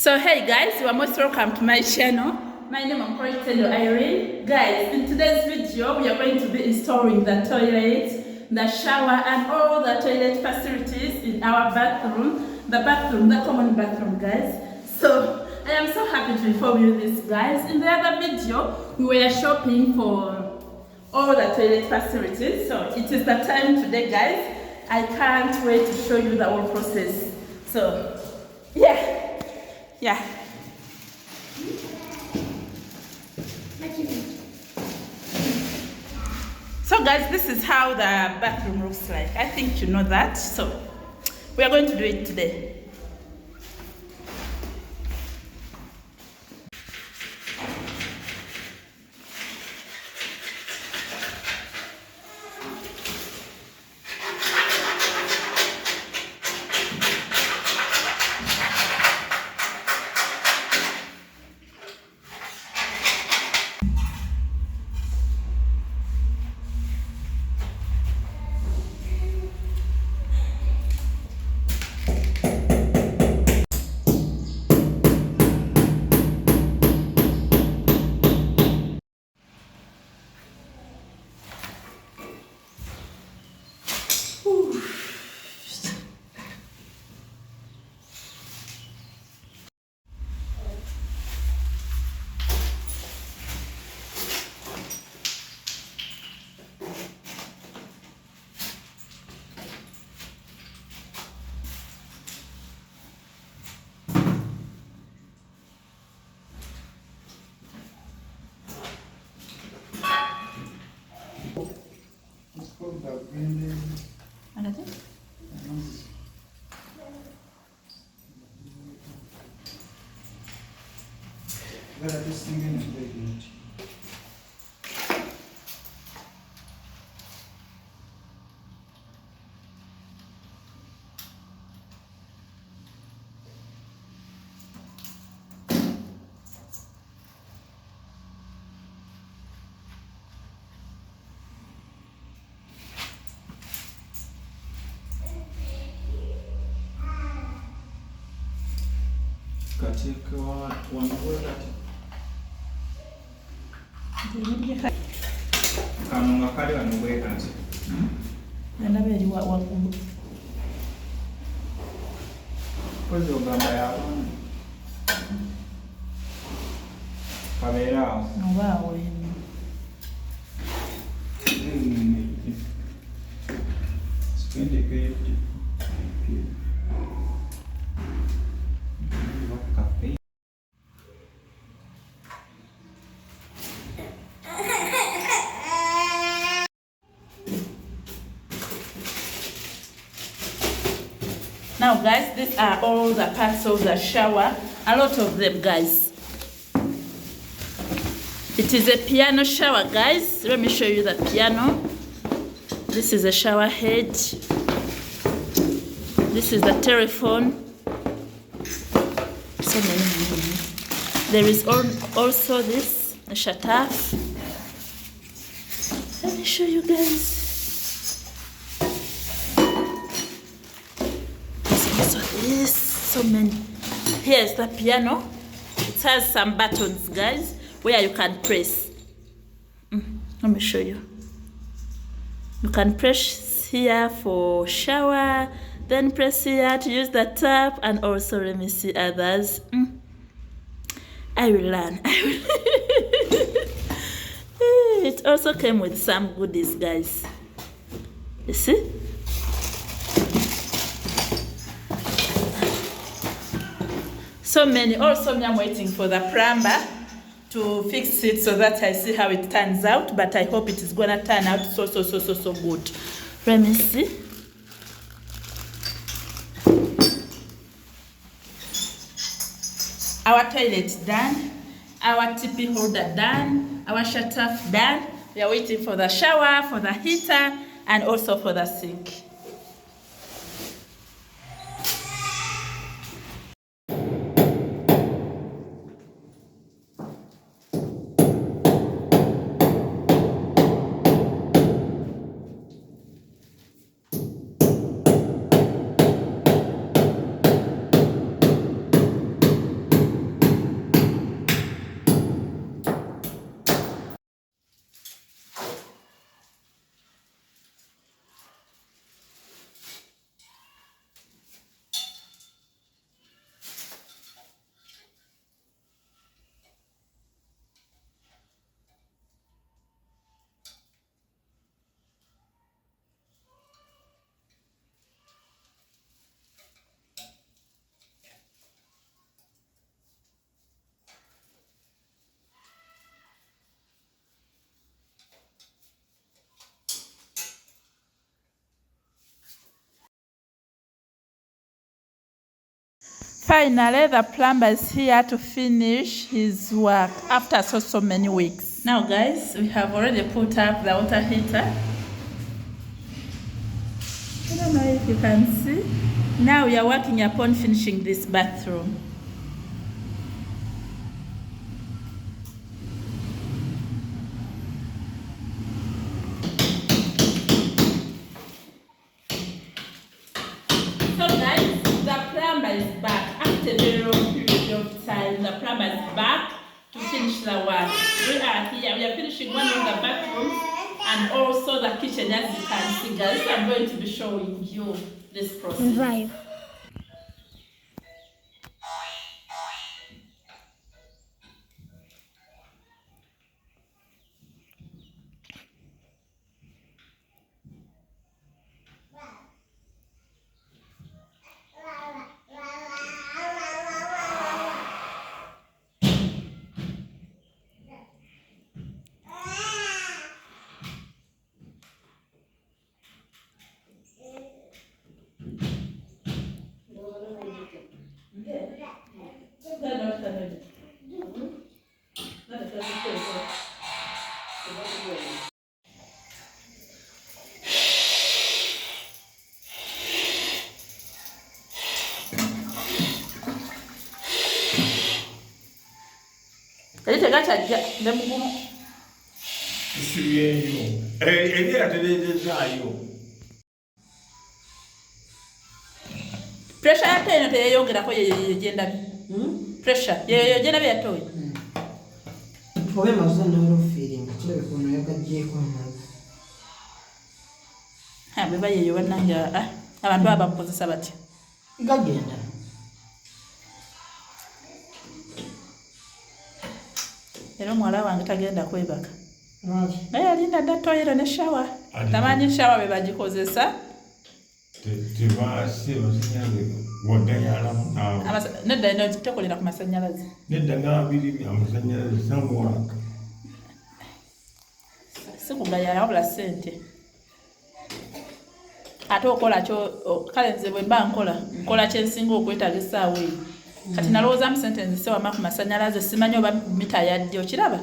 So hey guys, you are most welcome to my channel. My name is Tendo Irene. Guys, in today's video we are going to be installing the toilet, the shower and all the toilet facilities in our bathroom. The common bathroom, guys. So I am so happy to inform you this, guys. In the other video, we were shopping for all the toilet facilities. So it is the time today, guys. I can't wait to show you the whole process. So yeah. So guys, this is how the bathroom looks like. I think you know that. So we are going to do it today. Another? Kanunga kali wano bwekanze. Nandaba eri waggulu. Kozi ogamba yabaana. Kabeera awo. Oba awo eno. Sipendekete. Now guys, these are all the parts of the shower, a lot of them, guys. It is a piano shower, guys. Let me show you the piano. This is a shower head. This is the telephone. So many. There is also this, a shutoff. Let me show you guys. Yes, so many. Here's the piano. It has some buttons, guys, where you can press. Let me show you. You can press here for shower, then press here to use the tap, and also let me see others. I will learn. It also came with some goodies, guys. You see? So many. Also, I'm waiting for the plumber to fix it so that I see how it turns out. But I hope it is gonna turn out so good. Let me see. Our toilet done. Our TP holder done. Our shutoff done. We are waiting for the shower, for the heater, and also for the sink. Finally, the plumber is here to finish his work after so many weeks. Now guys, we have already put up the water heater. I don't know if you can see. Now we are working upon finishing this bathroom. So guys, the plumber is back after a very long period of time. The plumber is back to finish the work. We are here. We are finishing one of the bathrooms and also the kitchen. As you can see, guys, I'm going to be showing you this process. Right. Pressure yatene teyeyongerako yegenda pressure yegenda byatoye obe mazo no feeling kirebe kono yagajjeko amazi bwe bayeyo bannanga abantu abakozesa bati gagenda era omwala wange tagenda kwebaka naye alinda dda toyera ne shawa tamanyi shawa bwe bagikozesa nedda ino tekolera ku masanyalaze sikugayala wabula ssente ate okola kyo kale nze bwe mba nkola kyensinga okwetaaga essaawa eyo kati nalowoozamu ssente nzisewama ku masanyalaze simanyi oba mita yaddi okiraba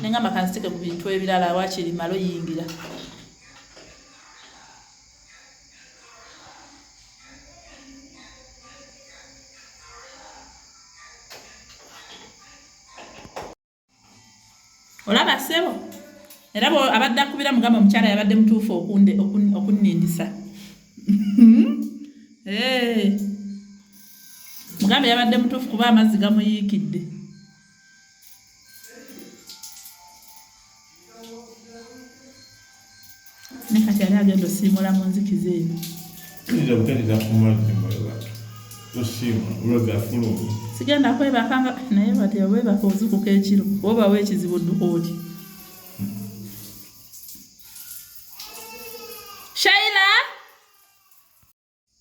nengamba kanziteke ku bintu ebirala wakiri malo yingira olaba ssebo era abadde akubira mugamba omukyala yabadde mutuufu okunnindisa mugambe yabadde mutuufu kuba amazzi gamuyiikidde ne kati ali agenda osiimula mu nzikiza eno sigenda kwebakanga naye bati webaka ozukuka ekiro oba weekizibu odduka oti Shaila!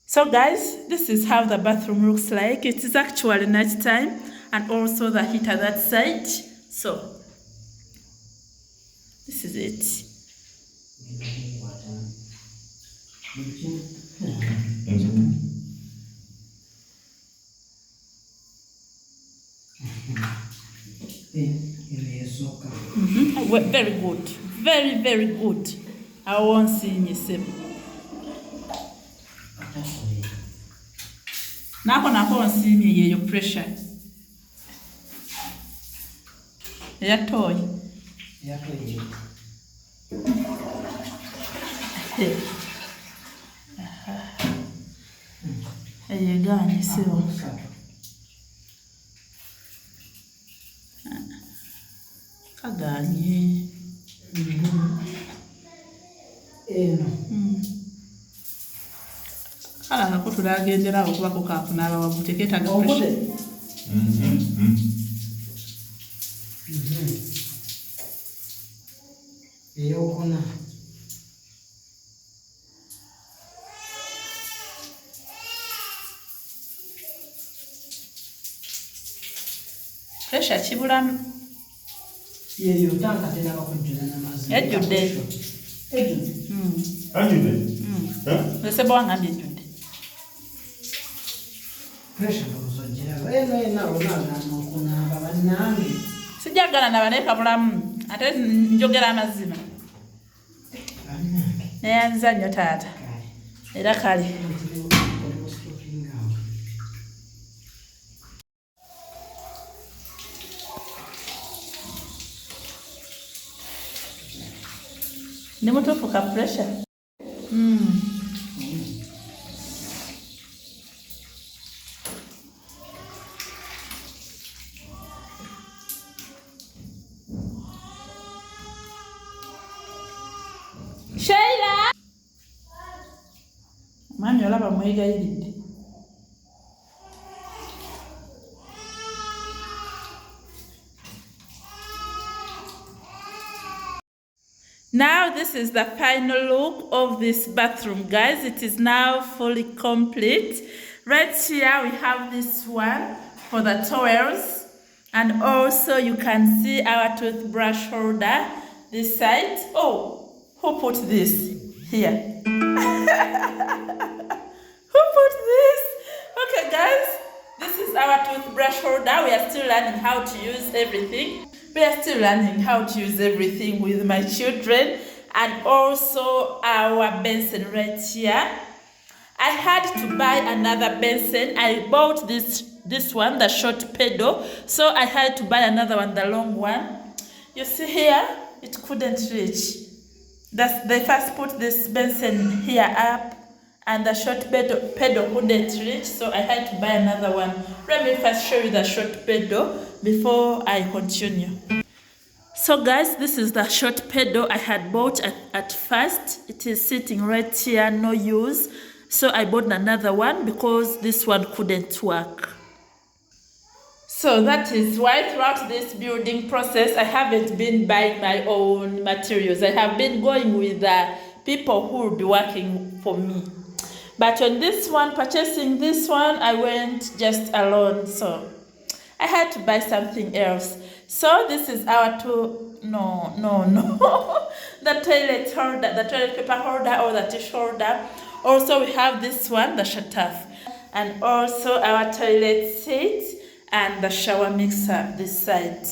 So guys, this is how the bathroom looks like. It is actually night time and also the heater that side. So this is it. Very good. Very, very good. I won't see you same. Nako nsiimye yeyo pressure. Yatoye. Eyeganye sio. Kaganye. Kala nako tulagendera okubako kakunaaba wabuteketaga pressure. eyokona Pressure kibulamu. yeyo tanka tena bakujjuza n'amazzi Ejjudde. Ese bwangambye ejjudde. pressure n'ozojja onagaana okunaaba bannange. Sijagala nabaneka bulamu ate njogera amazima. Bannange. Neyanza nnyo taata. Era kale. Ndi mutuufu ka pressure. Sheila! Mwami olaba mwegayiridde. Now this is the final look of this bathroom, guys. It is now fully complete. Right here we have this one for the towels, and also you can see our toothbrush holder this side. Oh, who put this here? Who put this? Okay, guys, this is our toothbrush holder. We are still learning how to use everything. We are still learning how to use everything with my children, and also our basin right here. I had to buy another basin. I bought this one, the short pedal, so I had to buy another one, the long one. You see here, it couldn't reach. They first put this basin here up, and the short pedal couldn't reach, so I had to buy another one. Let me first show you the short pedal before I continue. So guys, this is the short pedal I had bought at first. It is sitting right here, no use. So I bought another one because this one couldn't work. So that is why throughout this building process, I haven't been buying my own materials. I have been going with the people who will be working for me. But on this one, purchasing this one, I went just alone. So I had to buy something else. So this is our the toilet holder, the toilet paper holder or the tissue holder. Also we have this one, the shataf, and also our toilet seat and the shower mixer this side.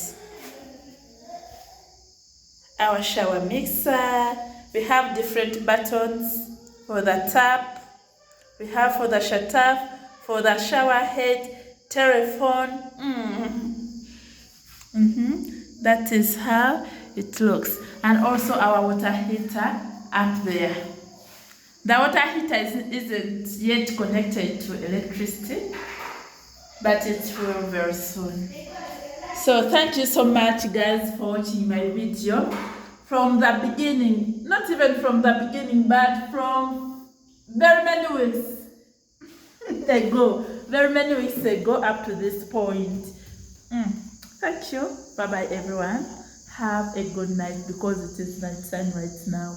Our shower mixer, we have different buttons for the tap, we have for the shataf, for the shower head, telephone. That is how it looks. And also our water heater up there. The water heater isn't yet connected to electricity, but it will very soon. So thank you so much, guys, for watching my video from the beginning. Not even from the beginning, but from very many weeks ago. Very many weeks ago up to this point. Thank you. Bye-bye, everyone. Have a good night because it is night time right now.